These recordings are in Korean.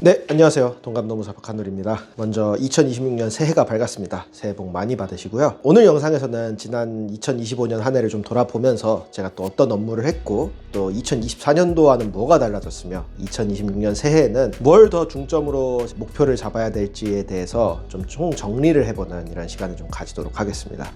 네, 안녕하세요. 동감노무사 박한울입니다. 먼저 2026년 새해가 밝았습니다. 새해 복 많이 받으시고요. 오늘 영상에서는 지난 2025년 한 해를 좀 돌아보면서 제가 또 어떤 업무를 했고 또 2024년도와는 뭐가 달라졌으며 2026년 새해에는 뭘 더 중점으로 목표를 잡아야 될지에 대해서 좀 총 정리를 해보는 이런 시간을 좀 가지도록 하겠습니다.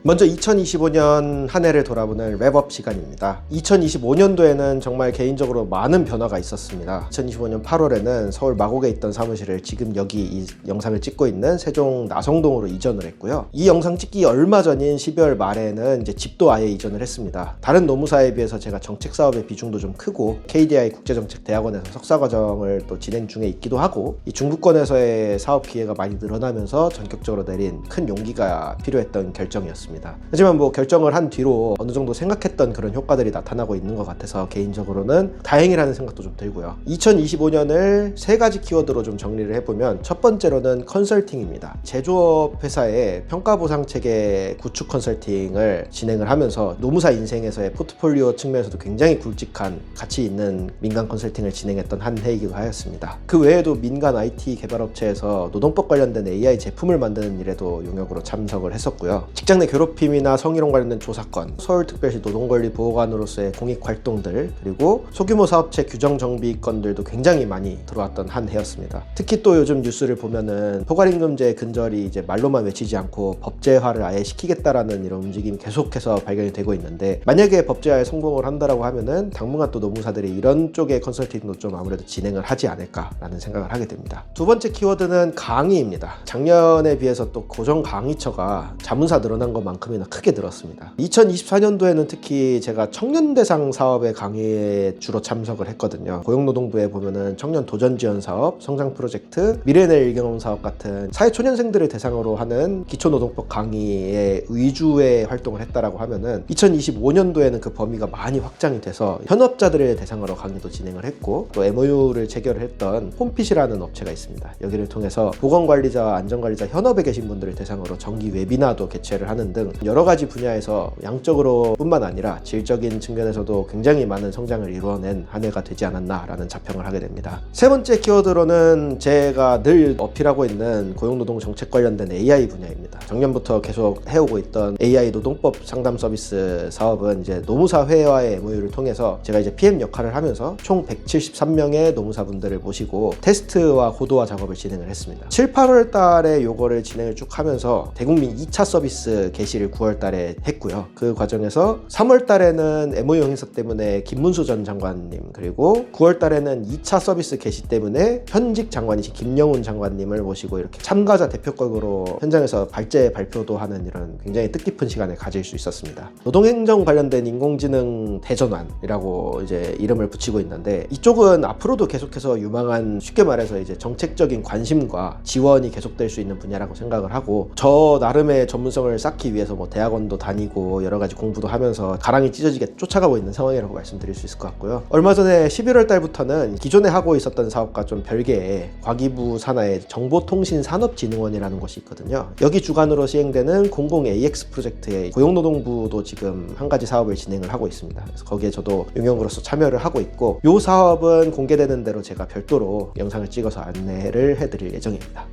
먼저 2025년 한 해를 돌아보는 랩업 시간입니다. 2025년도에는 정말 개인적으로 많은 변화가 있었습니다. 2025년 8월에는 서울 마곡에 있던 사무실을 지금 여기 이 영상을 찍고 있는 세종 나성동으로 이전을 했고요. 이 영상 찍기 얼마 전인 12월 말에는 이제 집도 아예 이전을 했습니다. 다른 노무사에 비해서 제가 정책 사업의 비중도 좀 크고 KDI 국제정책대학원에서 석사과정을 또 진행 중에 있기도 하고 이 중부권에서의 사업 기회가 많이 늘어나면서 전격적으로 내린 큰 용기가 필요했던 결정이었습니다. 하지만 뭐 결정을 한 뒤로 어느 정도 생각했던 그런 효과들이 나타나고 있는 것 같아서 개인적으로는 다행이라는 생각도 좀 들고요. 2025년을 세 가지 키워드로 좀 정리를 해보면 첫 번째로는 컨설팅입니다. 제조업 회사의 평가보상 체계 구축 컨설팅을 진행을 하면서 노무사 인생에서의 포트폴리오 측면에서도 굉장히 굵직한 가치 있는 민간 컨설팅을 진행했던 한 해이기도 하였습니다. 그 외에도 민간 IT 개발업체에서 노동법 관련된 AI 제품을 만드는 일에도 용역으로 참석을 했었고요. 직장 내 괴롭힘이나 성희롱 관련된 조사건, 서울특별시 노동권리보호관으로서의 공익활동들, 그리고 소규모 사업체 규정 정비 건들도 굉장히 많이 들어왔던 한 해였습니다. 특히 또 요즘 뉴스를 보면은 포괄임금제 근절이 이제 말로만 외치지 않고 법제화를 아예 시키겠다라는 이런 움직임이 계속해서 발견이 되고 있는데, 만약에 법제화에 성공을 한다라고 하면은 당분간 또 노무사들이 이런 쪽의 컨설팅도 좀 아무래도 진행을 하지 않을까라는 생각을 하게 됩니다. 두 번째 키워드는 강의입니다. 작년에 비해서 또 고정 강의처가 자문사 늘어난 것만큼이나 크게 늘었습니다. 2024년도에는 특히 제가 청년 대상 사업의 강의에 주로 참석을 했거든요. 고용노동부에 보면은 청년 도전 지원 사업, 성장 프로젝트, 미래낼 일경험 사업 같은 사회초년생들을 대상으로 하는 기초노동법 강의의 위주의 활동을 했다라고 하면은 2025년도에는 그 범위가 많이 확장이 돼서 현업자들을 대상으로 강의도 진행을 했고, 또 MOU를 체결을 했던 홈핏이라는 업체가 있습니다. 여기를 통해서 보건관리자와 안전관리자 현업에 계신 분들을 대상으로 정기 웨비나도 개최를 하는 등 여러 가지 분야에서 양적으로 뿐만 아니라 질적인 측면에서도 굉장히 많은 성장을 이루어낸 한 해가 되지 않았나라는 자평을 하게 됩니다. 세 번째 키워드로는 제가 늘 어필하고 있는 고용노동 정책 관련된 AI 분야입니다. 작년부터 계속 해오고 있던 AI 노동법 상담 서비스 사업은 이제 노무사 회와의 MOU를 통해서 제가 이제 PM 역할을 하면서 총 173명의 노무사분들을 모시고 테스트와 고도화 작업을 진행을 했습니다. 7, 8월 달에 요거를 진행을 쭉 하면서 대국민 2차 서비스 개시를 9월 달에 했고요. 그 과정에서 3월 달에는 MOU 행사 때문에 김문수 전 장관님, 그리고 9월 달에는 2차 서비스 개시 때문에 현직 장관이신 김영훈 장관님을 모시고 이렇게 참가자 대표격으로 현장에서 발제 발표도 하는 이런 굉장히 뜻깊은 시간을 가질 수 있었습니다. 노동행정 관련된 인공지능 대전환이라고 이제 이름을 붙이고 있는데, 이쪽은 앞으로도 계속해서 유망한, 쉽게 말해서 이제 정책적인 관심과 지원이 계속될 수 있는 분야라고 생각을 하고, 저 나름의 전문성을 쌓기 위해서 뭐 대학원도 다니고 여러 가지 공부도 하면서 가랑이 찢어지게 쫓아가고 있는 상황이라고 말씀드릴 수 있을 것 같고요. 얼마 전에 11월 달부터는 기존에 하고 있었던 사업과 좀 별개의 과기부 산하의 정보통신산업진흥원이라는 곳이 있거든요. 여기 주관으로 시행되는 공공 AX 프로젝트에 고용노동부도 지금 한 가지 사업을 진행을 하고 있습니다. 그래서 거기에 저도 용역으로서 참여를 하고 있고, 이 사업은 공개되는 대로 제가 별도로 영상을 찍어서 안내를 해드릴 예정입니다.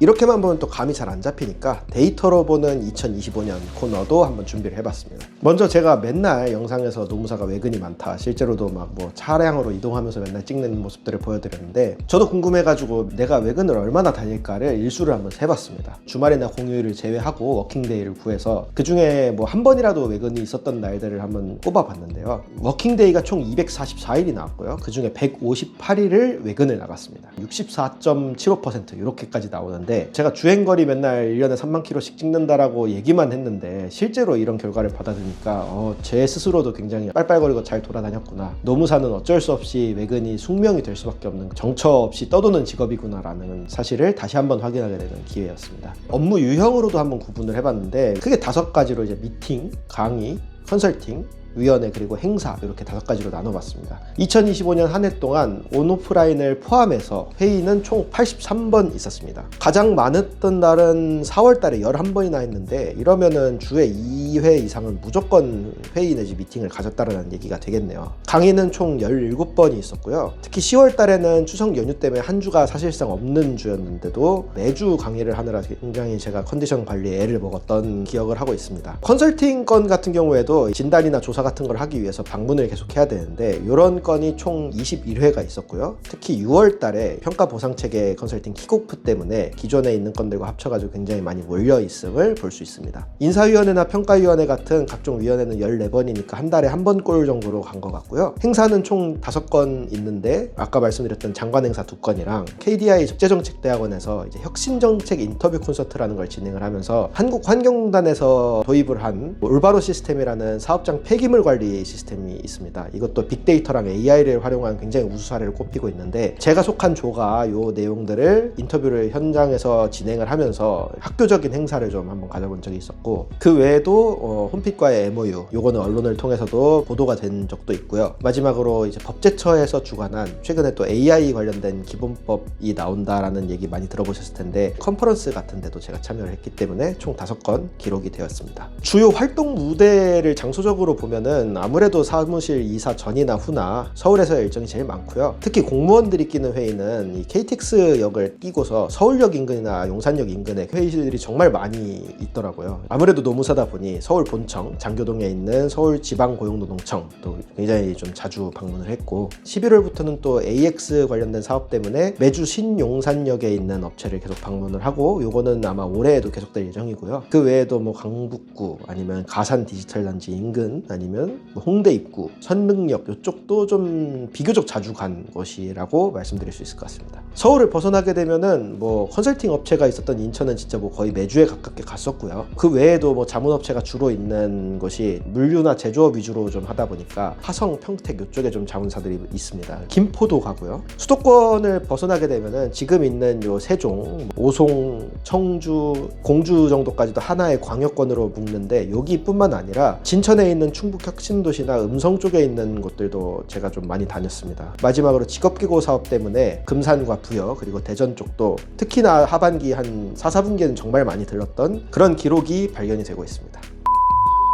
이렇게만 보면 또 감이 잘 안 잡히니까 데이터로 보는 2025년 코너도 한번 준비를 해봤습니다. 먼저 제가 맨날 영상에서 노무사가 외근이 많다, 실제로도 막 뭐 차량으로 이동하면서 맨날 찍는 모습들을 보여드렸는데, 저도 궁금해가지고 내가 외근을 얼마나 다닐까를 일수를 한번 해봤습니다. 주말이나 공휴일을 제외하고 워킹데이를 구해서 그 중에 뭐 한 번이라도 외근이 있었던 날들을 한번 꼽아봤는데요. 워킹데이가 총 244일이 나왔고요. 그 중에 158일을 외근을 나갔습니다. 64.75% 이렇게까지 나오는데, 제가 주행거리 맨날 1년에 3만 킬로씩 찍는다라고 얘기만 했는데 실제로 이런 결과를 받아들이니까 제 스스로도 굉장히 빨빨거리고 잘 돌아다녔구나, 노무사는 어쩔 수 없이 외근이 숙명이 될 수밖에 없는 정처 없이 떠도는 직업이구나 라는 사실을 다시 한번 확인하게 되는 기회였습니다. 업무 유형으로도 한번 구분을 해봤는데 크게 5가지로 이제 미팅, 강의, 컨설팅, 위원회 그리고 행사 이렇게 5가지로 나눠봤습니다. 2025년 한 해 동안 온오프라인을 포함해서 회의는 총 83번 있었습니다. 가장 많았던 날은 4월 달에 11번이나 했는데 이러면은 주에 2회 이상은 무조건 회의 내지 미팅을 가졌다는 얘기가 되겠네요. 강의는 총 17번이 있었고요. 특히 10월 달에는 추석 연휴 때문에 한 주가 사실상 없는 주였는데도 매주 강의를 하느라 굉장히 제가 컨디션 관리에 애를 먹었던 기억을 하고 있습니다. 컨설팅 건 같은 경우에도 진단이나 조사 같은 걸 하기 위해서 방문을 계속 해야 되는데 이런 건이 총 21회가 있었고요. 특히 6월 달에 평가 보상 체계 컨설팅 킥오프 때문에 기존에 있는 건들과 합쳐가지고 굉장히 많이 몰려 있음을 볼 수 있습니다. 인사위원회나 평가위원회 같은 각종 위원회는 14번이니까 한 달에 한 번 꼴 정도로 간 것 같고요. 행사는 총 5건 있는데 아까 말씀드렸던 장관 행사 2건이랑 KDI 국제정책대학원에서 이제 혁신정책 인터뷰 콘서트라는 걸 진행을 하면서 한국환경공단에서 도입을 한 올바로 시스템이라는 사업장 폐기물 관리 시스템이 있습니다. 이것도 빅데이터랑 AI를 활용한 굉장히 우수 사례를 꼽히고 있는데 제가 속한 조가 이 내용들을 인터뷰를 현장에서 진행을 하면서 학교적인 행사를 좀 한번 가져본 적이 있었고 그 외에도 홈핏과의 MOU 요거는 언론을 통해서도 보도가 된 적도 있고요. 마지막으로 이제 법제처에서 주관한 최근에 또 AI 관련된 기본법이 나온다라는 얘기 많이 들어보셨을 텐데 컨퍼런스 같은 데도 제가 참여를 했기 때문에 총 5건 기록이 되었습니다. 주요 활동 무대를 장소적으로 보면은 아무래도 사무실 이사 전이나 후나 서울에서의 일정이 제일 많고요. 특히 공무원들이 끼는 회의는 이 KTX 역을 끼고서 서울역 인근이나 용산역 인근에 회의실들이 정말 많이 있더라고요. 아무래도 노무사다 보니 서울 본청, 장교동에 있는 서울지방고용노동청 또 굉장히 좀 자주 방문을 했고 11월부터는 또 AX 관련된 사업 때문에 매주 신용산역에 있는 업체를 계속 방문을 하고 요거는 아마 올해에도 계속될 예정이고요. 그 외에도 뭐 강북구 아니면 가산 디지털단지 인근 아니면 뭐 홍대 입구, 선릉역 이쪽도 좀 비교적 자주 간 곳이라고 말씀드릴 수 있을 것 같습니다. 서울을 벗어나게 되면은 뭐 컨설팅 업체가 있었던 인천은 진짜 뭐 거의 매주에 가깝게 갔었고요. 그 외에도 뭐 자문업체가 주로 있는 곳이 물류나 제조업 위주로 좀 하다 보니까 화성, 평택 이쪽에 좀 자문사들이 있습니다. 김포도 가고요. 수도권을 벗어나게 되면은 지금 있는 요 세종, 오송, 청주, 공주 정도까지도 하나의 광역권으로 묶는데 여기뿐만 아니라 진천에 있는 충북 혁신도시나 음성 쪽에 있는 곳들도 제가 좀 많이 다녔습니다. 마지막으로 직업기고 사업 때문에 금산과 부여 그리고 대전 쪽도 특히나 하반기 한 4, 4분기에는 정말 많이 들렀던 그런 기록이 발견이 되고 있습니다.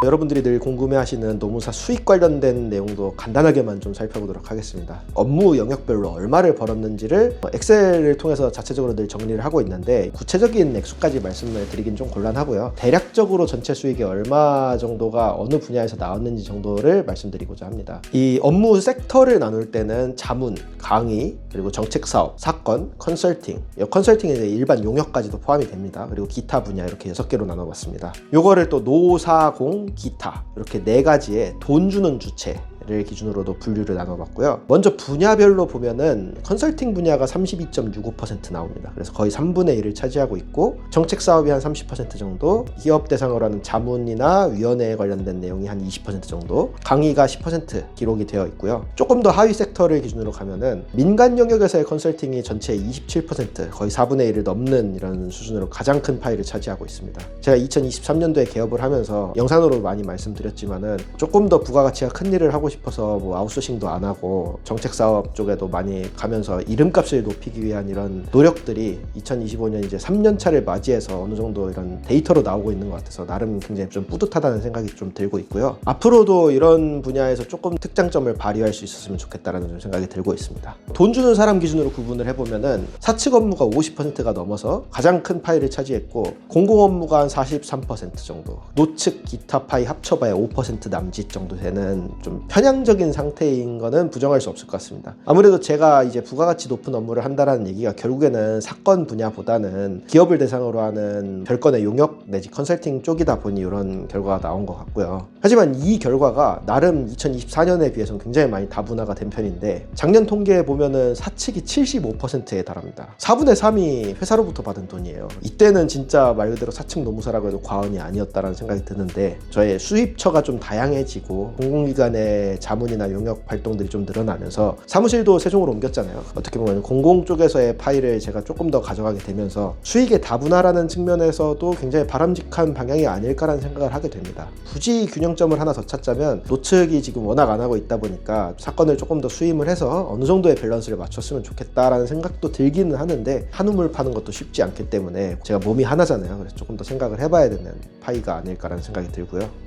여러분들이 늘 궁금해하시는 노무사 수익 관련된 내용도 간단하게만 좀 살펴보도록 하겠습니다. 업무 영역별로 얼마를 벌었는지를 엑셀을 통해서 자체적으로 늘 정리를 하고 있는데 구체적인 액수까지 말씀을 드리긴 좀 곤란하고요. 대략적으로 전체 수익이 얼마 정도가 어느 분야에서 나왔는지 정도를 말씀드리고자 합니다. 이 업무 섹터를 나눌 때는 자문, 강의, 그리고 정책사업, 사건, 컨설팅 컨설팅에 이제 일반 용역까지도 포함이 됩니다. 그리고 기타 분야 이렇게 6개로 나눠봤습니다. 요거를 또 노사공, 기타 이렇게 4가지의 돈 주는 주체를 기준으로도 분류를 나눠봤고요. 먼저 분야별로 보면은 컨설팅 분야가 32.65% 나옵니다. 그래서 거의 3분의 1을 차지하고 있고 정책 사업이 한 30% 정도, 기업 대상으로 하는 자문이나 위원회에 관련된 내용이 한 20% 정도, 강의가 10% 기록이 되어 있고요. 조금 더 하위 섹터를 기준으로 가면은 민간 영역에서의 컨설팅이 전체의 27% 거의 4분의 1을 넘는 이런 수준으로 가장 큰 파일을 차지하고 있습니다. 제가 2023년도에 개업을 하면서 영상으로 많이 말씀드렸지만은 조금 더 부가가치가 큰 일을 하고 싶어서 뭐 아웃소싱도 안 하고 정책사업 쪽에도 많이 가면서 이름값을 높이기 위한 이런 노력들이 2025년 이제 3년차를 맞이해서 어느 정도 이런 데이터로 나오고 있는 것 같아서 나름 굉장히 좀 뿌듯하다는 생각이 좀 들고 있고요. 앞으로도 이런 분야에서 조금 특장점을 발휘할 수 있었으면 좋겠다라는 좀 생각이 들고 있습니다. 돈 주는 사람 기준으로 구분을 해보면은 사측 업무가 50%가 넘어서 가장 큰 파일을 차지했고 공공 업무가 한 43% 정도, 노측 기타 파이 합쳐봐야 5% 남짓 정도 되는 좀 편향적인 상태인 거는 부정할 수 없을 것 같습니다. 아무래도 제가 이제 부가가치 높은 업무를 한다라는 얘기가 결국에는 사건 분야보다는 기업을 대상으로 하는 별건의 용역 내지 컨설팅 쪽이다 보니 이런 결과가 나온 것 같고요. 하지만 이 결과가 나름 2024년에 비해서는 굉장히 많이 다분화가 된 편인데 작년 통계에 보면은 사측이 75%에 달합니다. 4분의 3이 회사로부터 받은 돈이에요. 이때는 진짜 말 그대로 사측 노무사라고 해도 과언이 아니었다라는 생각이 드는데 저의 수입처가 좀 다양해지고 공공기관의 쪽에서의 자문이나 용역 활동들이 좀 늘어나면서 사무실도 세종으로 옮겼잖아요. 어떻게 보면 공공 쪽에서의 파일을 제가 조금 더 가져가게 되면서 수익의 다분화라는 측면에서도 굉장히 바람직한 방향이 아닐까라는 생각을 하게 됩니다. 굳이 균형점을 하나 더 찾자면 노측이 지금 워낙 안 하고 있다 보니까 사건을 조금 더 수임을 해서 어느 정도의 밸런스를 맞췄으면 좋겠다라는 생각도 들기는 하는데 한 우물 파는 것도 쉽지 않기 때문에 제가 몸이 하나잖아요. 그래서 조금 더 생각을 해봐야 되는 파이가 아닐까라는 생각이 들고요.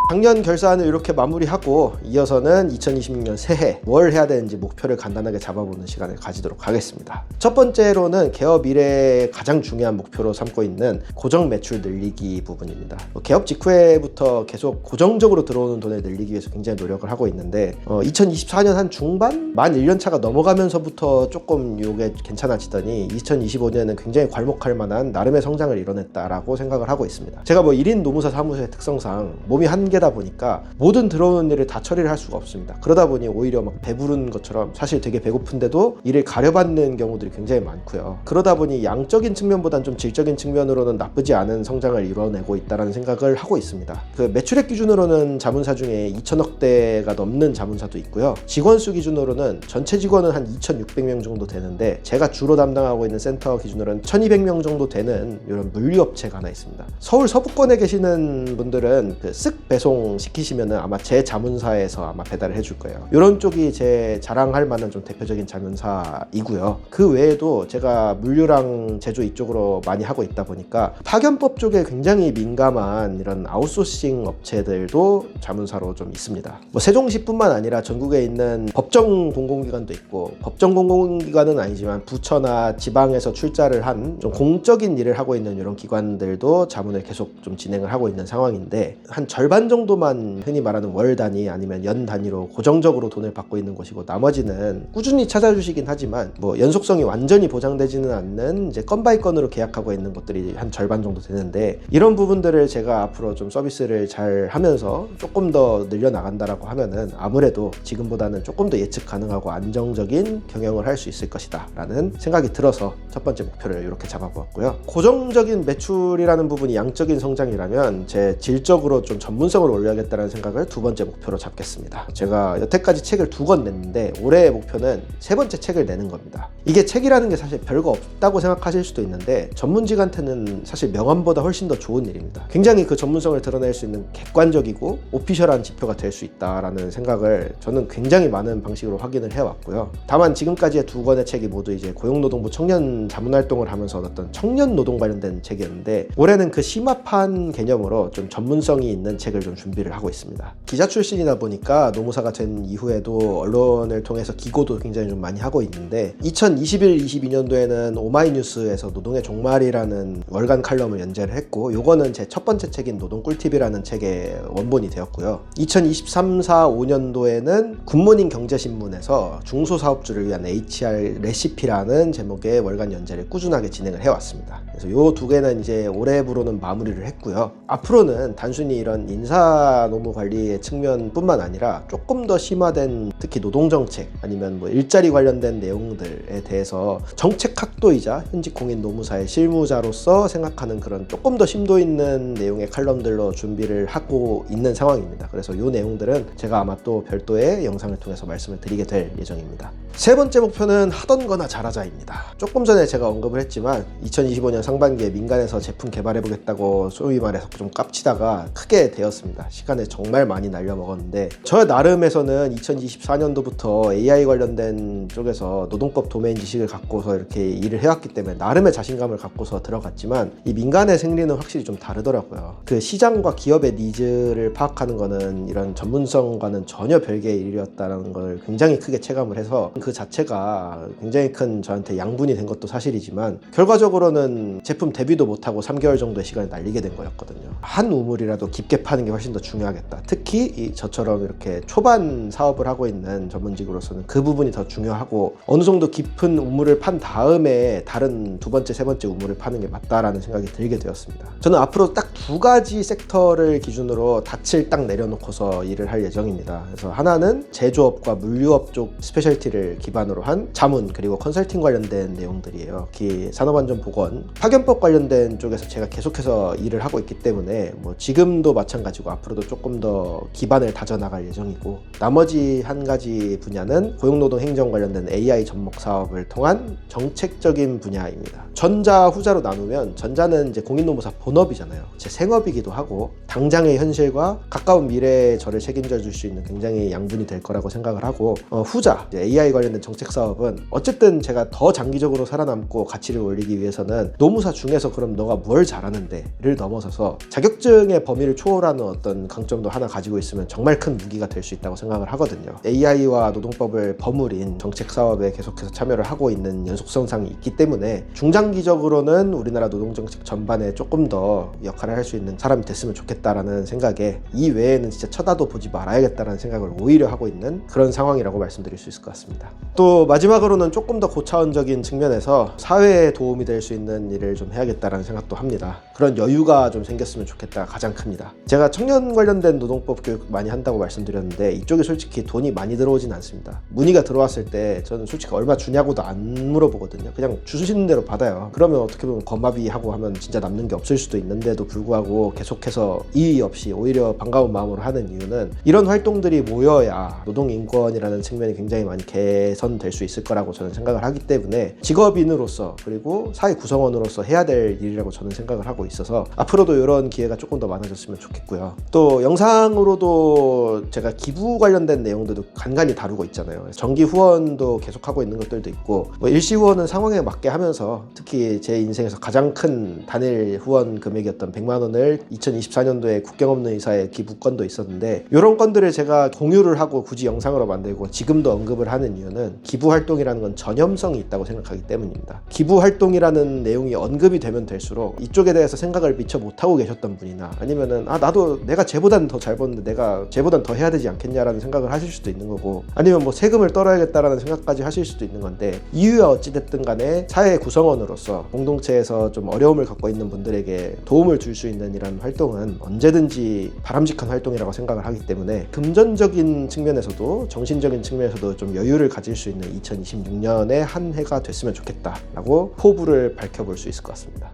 작년 결산을 이렇게 마무리하고 이어서는 2026년 새해 뭘 해야 되는지 목표를 간단하게 잡아보는 시간을 가지도록 하겠습니다. 첫 번째로는 개업 이래의 가장 중요한 목표로 삼고 있는 고정 매출 늘리기 부분입니다. 개업 직후에부터 계속 고정적으로 들어오는 돈을 늘리기 위해서 굉장히 노력을 하고 있는데 2024년 한 중반? 만 1년차가 넘어가면서부터 조금 이게 괜찮아지더니 2025년에는 굉장히 괄목할 만한 나름의 성장을 이뤄냈다라고 생각을 하고 있습니다. 제가 1인 노무사 사무소의 특성상 몸이 한 다 보니까 모든 들어오는 일을 다 처리를 할 수가 없습니다. 그러다 보니 오히려 막 배부른 것처럼 사실 되게 배고픈데도 일을 가려받는 경우들이 굉장히 많고요. 그러다 보니 양적인 측면보다는 좀 질적인 측면으로는 나쁘지 않은 성장을 이뤄내고 있다는 생각을 하고 있습니다. 그 매출액 기준으로는 자문사 중에 2천억대가 넘는 자문사도 있고요. 직원 수 기준으로는 전체 직원은 한 2,600명 정도 되는데 제가 주로 담당하고 있는 센터 기준으로는 1,200명 정도 되는 이런 물류업체가 하나 있습니다. 서울 서부권에 계시는 분들은 그 쓱 배송 시키시면은 아마 제 자문사에서 아마 배달을 해줄 거예요. 이런 쪽이 제 자랑할 만한 좀 대표적인 자문사이고요. 그 외에도 제가 물류랑 제조 이쪽으로 많이 하고 있다 보니까 파견법 쪽에 굉장히 민감한 이런 아웃소싱 업체들도 자문사로 좀 있습니다. 세종시뿐만 아니라 전국에 있는 법정 공공기관도 있고 법정 공공기관은 아니지만 부처나 지방에서 출자를 한 좀 공적인 일을 하고 있는 이런 기관들도 자문을 계속 좀 진행을 하고 있는 상황인데 한 절반 정도만 흔히 말하는 월 단위 아니면 연 단위로 고정적으로 돈을 받고 있는 곳이고 나머지는 꾸준히 찾아주시긴 하지만 연속성이 완전히 보장되지는 않는 이제 건 바이 건으로 계약하고 있는 것들이 한 절반 정도 되는데 이런 부분들을 제가 앞으로 좀 서비스를 잘 하면서 조금 더 늘려나간다라고 하면은 아무래도 지금보다는 조금 더 예측 가능하고 안정적인 경영을 할 수 있을 것이다 라는 생각이 들어서 첫 번째 목표를 이렇게 잡아보았고요. 고정적인 매출이라는 부분이 양적인 성장이라면 제 질적으로 좀 전문성을 올려야겠다는 생각을 두 번째 목표로 잡겠습니다. 제가 여태까지 책을 2권 냈는데 올해의 목표는 세 번째 책을 내는 겁니다. 이게 책이라는 게 사실 별거 없다고 생각하실 수도 있는데 전문직한테는 사실 명함보다 훨씬 더 좋은 일입니다. 굉장히 그 전문성을 드러낼 수 있는 객관적이고 오피셜한 지표가 될 수 있다라는 생각을 저는 굉장히 많은 방식으로 확인을 해왔고요. 다만 지금까지의 2권의 책이 모두 이제 고용노동부 청년 자문활동을 하면서 얻었던 청년 노동 관련된 책이었는데 올해는 그 심화판 개념으로 좀 전문성이 있는 책을 좀 준비를 하고 있습니다. 기자 출신이다 보니까 노무사가 된 이후에도 언론을 통해서 기고도 굉장히 좀 많이 하고 있는데 2021-22년도에는 오마이뉴스에서 노동의 종말이라는 월간 칼럼을 연재를 했고 요거는 제 첫 번째 책인 노동 꿀팁이라는 책의 원본이 되었고요. 2023-4-5년도에는 굿모닝 경제신문에서 중소사업주를 위한 HR 레시피라는 제목의 월간 연재를 꾸준하게 진행을 해왔습니다. 그래서 요 두 개는 이제 올해부로는 마무리를 했고요. 앞으로는 단순히 이런 인사 노무 관리의 측면뿐만 아니라 조금 더 심화된 특히 노동정책 아니면 일자리 관련된 내용들에 대해서 정책학도이자 현직 공인 노무사의 실무자로서 생각하는 그런 조금 더 심도 있는 내용의 칼럼들로 준비를 하고 있는 상황입니다. 그래서 이 내용들은 제가 아마 또 별도의 영상을 통해서 말씀을 드리게 될 예정입니다. 세 번째 목표는 하던 거나 잘하자입니다. 조금 전에 제가 언급을 했지만 2025년 상반기에 민간에서 제품 개발해보겠다고 소위 말해서 좀 깝치다가 크게 되었습니다. 시간을 정말 많이 날려먹었는데 저 나름에서는 2024년도부터 AI 관련된 쪽에서 노동법 도메인 지식을 갖고서 이렇게 일을 해왔기 때문에 나름의 자신감을 갖고서 들어갔지만 이 민간의 생리는 확실히 좀 다르더라고요. 그 시장과 기업의 니즈를 파악하는 거는 이런 전문성과는 전혀 별개의 일이었다는 걸 굉장히 크게 체감을 해서 그 자체가 굉장히 큰 저한테 양분이 된 것도 사실이지만 결과적으로는 제품 데뷔도 못하고 3개월 정도의 시간을 날리게 된 거였거든요. 한 우물이라도 깊게 파는 게 훨씬 더 중요하겠다. 특히 저처럼 이렇게 초반 사업을 하고 있는 전문직으로서는 그 부분이 더 중요하고 어느 정도 깊은 우물을 판 다음에 다른 두 번째, 세 번째 우물을 파는 게 맞다라는 생각이 들게 되었습니다. 저는 앞으로 딱 2가지 섹터를 기준으로 닻을 딱 내려놓고서 일을 할 예정입니다. 그래서 하나는 제조업과 물류업 쪽 스페셜티를 기반으로 한 자문 그리고 컨설팅 관련된 내용들이에요. 특히 산업안전보건, 파견법 관련된 쪽에서 제가 계속해서 일을 하고 있기 때문에 지금도 마찬가지고 가지고 앞으로도 조금 더 기반을 다져나갈 예정이고, 나머지 한 가지 분야는 고용노동 행정 관련된 AI 접목 사업을 통한 정책적인 분야입니다. 전자 후자로 나누면, 전자는 이제 공인노무사 본업이잖아요. 제 생업이기도 하고 당장의 현실과 가까운 미래에 저를 책임져 줄 수 있는 굉장히 양분이 될 거라고 생각을 하고, 후자 AI 관련된 정책 사업은 어쨌든 제가 더 장기적으로 살아남고 가치를 올리기 위해서는 노무사 중에서 그럼 너가 뭘 잘하는데를 넘어서서 자격증의 범위를 초월하는 어떤 강점도 하나 가지고 있으면 정말 큰 무기가 될 수 있다고 생각을 하거든요. AI와 노동법을 버무린 정책 사업에 계속해서 참여를 하고 있는 연속성상이 있기 때문에 중장기적으로는 우리나라 노동정책 전반에 조금 더 역할을 할 수 있는 사람이 됐으면 좋겠다라는 생각에, 이 외에는 진짜 쳐다도 보지 말아야겠다라는 생각을 오히려 하고 있는 그런 상황이라고 말씀드릴 수 있을 것 같습니다. 또 마지막으로는 조금 더 고차원적인 측면에서 사회에 도움이 될 수 있는 일을 좀 해야겠다라는 생각도 합니다. 그런 여유가 좀 생겼으면 좋겠다가 가장 큽니다. 제가 청년 관련된 노동법 교육 많이 한다고 말씀드렸는데, 이쪽에 솔직히 돈이 많이 들어오진 않습니다. 문의가 들어왔을 때 저는 솔직히 얼마 주냐고도 안 물어보거든요. 그냥 주시는 대로 받아요. 그러면 어떻게 보면 거마비 하고 하면 진짜 남는 게 없을 수도 있는데도 불구하고 계속해서 이의 없이 오히려 반가운 마음으로 하는 이유는, 이런 활동들이 모여야 노동인권이라는 측면이 굉장히 많이 개선될 수 있을 거라고 저는 생각을 하기 때문에, 직업인으로서 그리고 사회 구성원으로서 해야 될 일이라고 저는 생각을 하고 있어서 앞으로도 이런 기회가 조금 더 많아졌으면 좋겠고요. 또 영상으로도 제가 기부 관련된 내용들도 간간히 다루고 있잖아요. 정기 후원도 계속하고 있는 것들도 있고, 일시 후원은 상황에 맞게 하면서, 특히 제 인생에서 가장 큰 단일 후원 금액이었던 100만 원을 2024년도에 국경 없는 의사의 기부건도 있었는데, 이런 건들을 제가 공유를 하고 굳이 영상으로 만들고 지금도 언급을 하는 이유는, 기부 활동이라는 건 전염성이 있다고 생각하기 때문입니다. 기부 활동이라는 내용이 언급이 되면 될수록 이쪽에 대해서 생각을 미처 못하고 계셨던 분이나, 아니면은 나도 내가 쟤보다는 더 잘 버는데 내가 쟤보단 더 해야 되지 않겠냐라는 생각을 하실 수도 있는 거고, 아니면 뭐 세금을 떨어야겠다라는 생각까지 하실 수도 있는 건데, 이유야 어찌됐든 간에 사회 구성원으로서 공동체에서 좀 어려움을 갖고 있는 분들에게 도움을 줄 수 있는 이런 활동은 언제든지 바람직한 활동이라고 생각을 하기 때문에, 금전적인 측면에서도 정신적인 측면에서도 좀 여유를 가질 수 있는 2026년의 한 해가 됐으면 좋겠다라고 포부를 밝혀볼 수 있을 것 같습니다.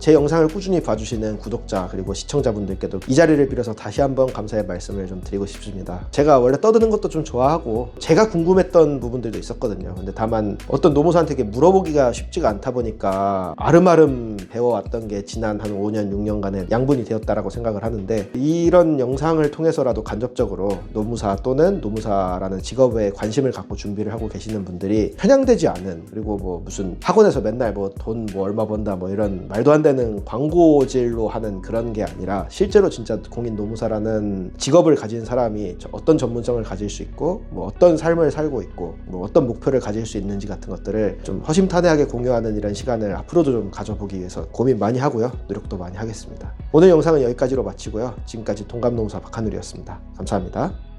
제 영상을 꾸준히 봐주시는 구독자 그리고 시청자분들께도 이 자리를 빌어서 다시 한번 감사의 말씀을 좀 드리고 싶습니다. 제가 원래 떠드는 것도 좀 좋아하고 제가 궁금했던 부분들도 있었거든요. 근데 다만 어떤 노무사한테 물어보기가 쉽지가 않다 보니까 아름아름 배워왔던 게 지난 한 5년 6년간의 양분이 되었다라고 생각을 하는데, 이런 영상을 통해서라도 간접적으로 노무사 또는 노무사라는 직업에 관심을 갖고 준비를 하고 계시는 분들이 편향되지 않은, 그리고 뭐 무슨 학원에서 맨날 뭐 돈 뭐 얼마 번다 뭐 이런 말도 안 되는 광고질로 하는 그런 게 아니라, 실제로 진짜 공인 노무사라는 직업을 가진 사람이 어떤 전문성을 가질 수 있고, 뭐 어떤 삶을 살고 있고, 뭐 어떤 목표를 가질 수 있는지 같은 것들을 좀 허심탄회하게 공유하는 이런 시간을 앞으로도 좀 가져보기 위해서 고민 많이 하고요, 노력도 많이 하겠습니다. 오늘 영상은 여기까지로 마치고요. 지금까지 동갑노무사 박하늘이었습니다. 감사합니다.